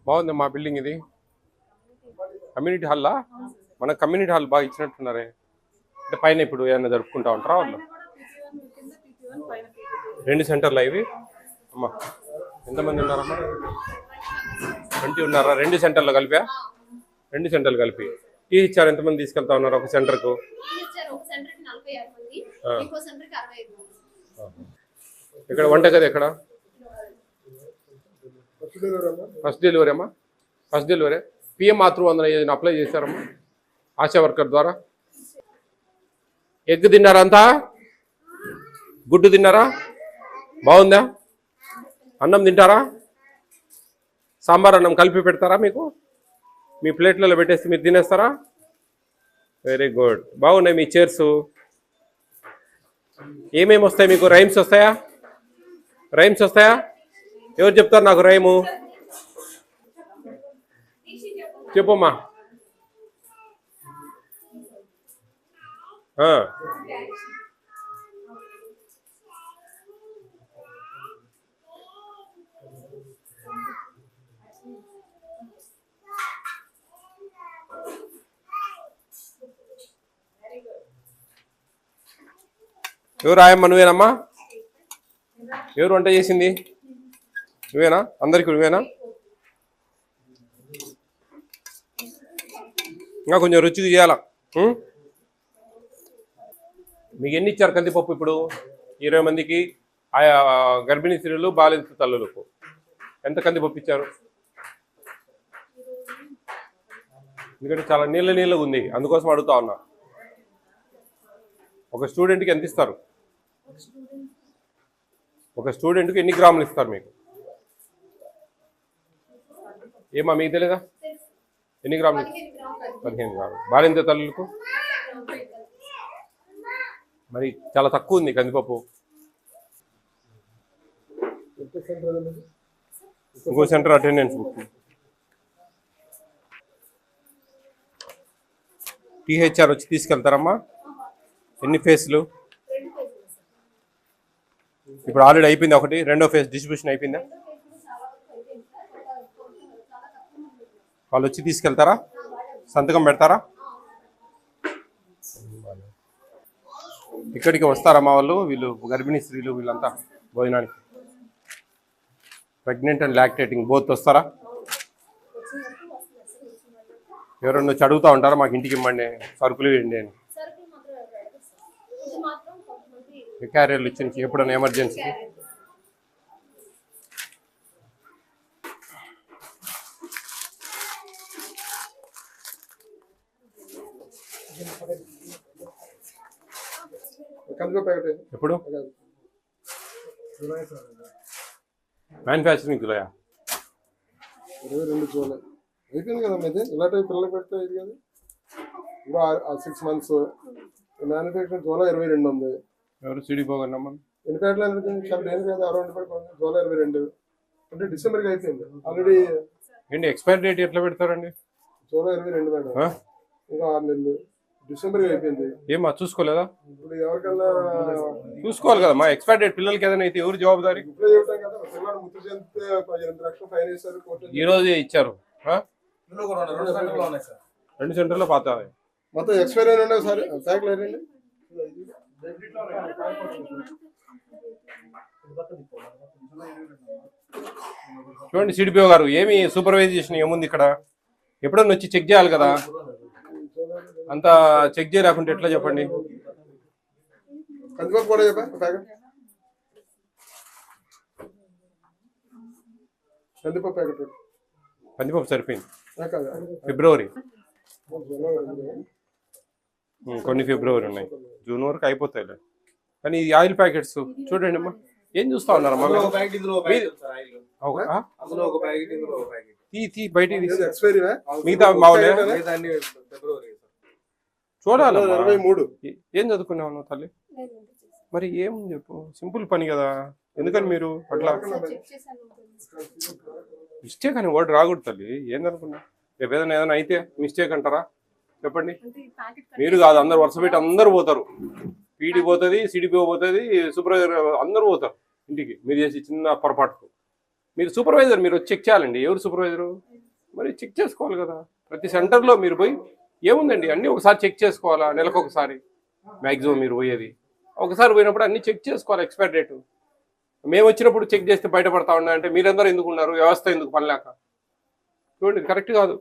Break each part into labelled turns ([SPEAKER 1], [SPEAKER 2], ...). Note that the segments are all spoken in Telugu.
[SPEAKER 1] బాగుంది మా బిల్డింగ్ ఇది కమ్యూనిటీ హాల్లా మన కమ్యూనిటీ హాల్ బాగా ఇచ్చినట్టున్నారే అంటే పైన ఇప్పుడు ఏమైనా జరుపుకుంటా ఉంటారా వాళ్ళు 2 సెంటర్లు ఇవి అమ్మా ఎంతమంది ఉన్నారమ్మా 20 ఉన్నారా 2 సెంటర్లు కలిపా 2 సెంటర్లు కలిపి టీ ఇచ్చారు ఎంతమంది తీసుకెళ్తా ఉన్నారు ఒక సెంటర్కు ఇక్కడ వంటగది ఎక్కడ ఫస్ట్ డెలివరీ అమ్మా ఫస్ట్ డెలివరీ పిఎం మాతృవందన ఏదైనా అప్లై చేశారమ్మా ఆశా వర్కర్ ద్వారా ఎగ్ తిన్నారా అంతా గుడ్డు తిన్నారా బాగుందా అన్నం తింటారా సాంబార్ అన్నం కలిపి పెడతారా మీకు మీ ప్లేట్లలో పెట్టేసి మీరు తినేస్తారా వెరీ గుడ్ బాగున్నాయి మీ చైర్స్ ఏమేమి వస్తాయి మీకు రైమ్స్ వస్తాయా రైమ్స్ వస్తాయా ఎవరు చెప్తారు నాకు రైము చెప్పమ్మా ఎవరు రాయమ్మా నువ్వేనమ్మా ఎవరు వంట చేసింది నువ్వేనా అందరికి నువ్వేనా ఇంకా కొంచెం రుచిగా చేయాలా మీకు ఎన్ని ఇచ్చారు కందిపప్పు ఇప్పుడు 20 మందికి ఆయా గర్భిణీ స్త్రీలు బాలింత తల్లులకు ఎంత కందిపప్పు ఇచ్చారు ఎందుకంటే చాలా నీళ్ళగా ఉంది అందుకోసం అడుగుతా ఉన్నా ఒక స్టూడెంట్కి ఎంత ఇస్తారు ఒక స్టూడెంట్కి ఎన్ని గ్రాములు ఇస్తారు మీకు ఏమా మీకు తెలియదా ఎన్ని గ్రాములు 15 గ్రాములు బాలింత తల్లులకు మరి చాలా తక్కువ ఉంది కందిపప్పు ఇంకో సెంటర్ అటెండెన్స్ బుక్ టీహెచ్ఆర్ వచ్చి తీసుకెళ్తారమ్మా ఎన్ని ఫేస్లు ఇప్పుడు ఆల్రెడీ అయిపోయింది ఒకటి రెండో ఫేజ్ డిస్ట్రిబ్యూషన్ అయిపోయిందా వాళ్ళు వచ్చి తీసుకెళ్తారా సంతకం పెడతారా ఇక్కడికి వస్తారమ్మా వాళ్ళు వీళ్ళు గర్భిణీ స్త్రీలు వీళ్ళంతా భోజనానికి ప్రెగ్నెంట్ అండ్ లాక్టేటింగ్ బోత్ వస్తారా ఎవరన్నా వచ్చి అడుగుతూ ఉంటారా మాకు ఇంటికి ఇవ్వండి సరుకులు ఇవ్వండి అని క్యారియర్లు ఇచ్చి ఎప్పుడైనా ఎమర్జెన్సీ ఎప్పుడు మ్యానుఫ్యాక్చరింగ్ జూలయా
[SPEAKER 2] 22 జూలై అయిపోయింది కదా అయితే ఇలాంటి పిల్లలు పెడితే ఇది కదా ఇంకా 6 మంత్స్ మ్యానుఫ్యాక్చరింగ్ జూలై 22 ఉంది
[SPEAKER 1] ఎవరు సిడిపోగండి
[SPEAKER 2] ఎన్నిపేటలో చాలా డేంజర్ కదా జూలై 22 అంటే డిసెంబర్కి అయిపోయింది ఆల్రెడీ
[SPEAKER 1] ఏంటి ఎక్స్పైరీ డేట్ ఎట్లా పెడతారండి
[SPEAKER 2] జూలై 22 మేడం ఇంకా 6 నెలలు డిసెంబర్కి అయిపోయింది
[SPEAKER 1] ఏమా చూసుకోలేదా
[SPEAKER 2] ఇప్పుడు ఎవరికన్నా
[SPEAKER 1] చూసుకోవాలి కదా మా ఎక్స్పైరీ డేట్ పిల్లలకి ఏదైనా అయితే ఎవరు జవాబుదారి
[SPEAKER 2] ఇప్పుడే చెప్తాం కదా పిల్లలు ముద్దు చెందితే 8 లక్షలు ఫైన్ వేశారు
[SPEAKER 1] ఈ రోజే ఇచ్చారు 2 సెంటర్లో పాత
[SPEAKER 2] మొత్తం ఎక్స్పైరీ అయినా ఒకసారి ప్యాక్లు అయినండి
[SPEAKER 1] చూడండి సిడిపిఓ గారు ఏమి సూపర్వైజేషన్ ఏముంది ఇక్కడ ఎప్పుడన్నా వచ్చి చెక్ చేయాలి కదా అంతా చెక్ చేయలేకుంటే ఎట్లా చెప్పండి
[SPEAKER 2] కందిపప్పు కూడా చెప్పా ప్యాకెట్ కందిపప్పు ప్యాకెట్
[SPEAKER 1] కందిపప్పు సరిపోయింది ఫిబ్రవరి కొన్ని ఫిబ్రవరి ఉన్నాయి జూన్ వరకు అయిపోతాయి కానీ ఈ ఆయిల్ ప్యాకెట్స్ చూడండి అమ్మా ఏం చూస్తా ఉన్నారమ్మా బయట మిగతా మావులే చూడాలి
[SPEAKER 2] 23
[SPEAKER 1] ఏం చదువుకున్నావు నువ్వు తల్లి మరి ఏం చెప్పు సింపుల్ పని కదా ఎందుకని మీరు అట్లా మిస్టేక్ అని వర్డ్ రాకూడదు తల్లి ఏందనుకున్నా రేపు ఏదైనా అయితే మిస్టేక్ అంటారా చెప్పండి మీరు కాదు అందరు వరుస పెట్టి అందరు పోతారు పీడీ పోతుంది సిడిపిఓ పోతుంది సూపర్వైజర్ అందరూ పోతారు ఇంటికి మీరు చేసి చిన్న పొరపాటుకు మీరు సూపర్వైజర్ మీరు చెక్ చేయాలండి ఎవరు సూపర్వైజరు మరి చెక్ చేసుకోవాలి కదా ప్రతి సెంటర్లో మీరు పోయి ఏముందండి అన్నీ ఒకసారి చెక్ చేసుకోవాలా నెలకు ఒకసారి మ్యాక్సిమం మీరు పోయేది ఒకసారి పోయినప్పుడు అన్నీ చెక్ చేసుకోవాలి ఎక్స్పైర్ డేటు మేము వచ్చినప్పుడు చెక్ చేస్తే బయటపడతా ఉన్నా అంటే మీరందరూ ఎందుకు ఉన్నారు వ్యవస్థ ఎందుకు పనిలేక చూడండి ఇది కరెక్ట్ కాదు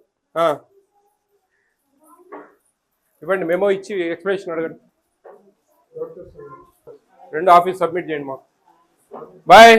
[SPEAKER 1] ఇవ్వండి మెమో ఇచ్చి ఎక్స్ప్లెనేషన్ అడగండి 2 ఆఫీస్ సబ్మిట్ చేయండి మాకు బాయ్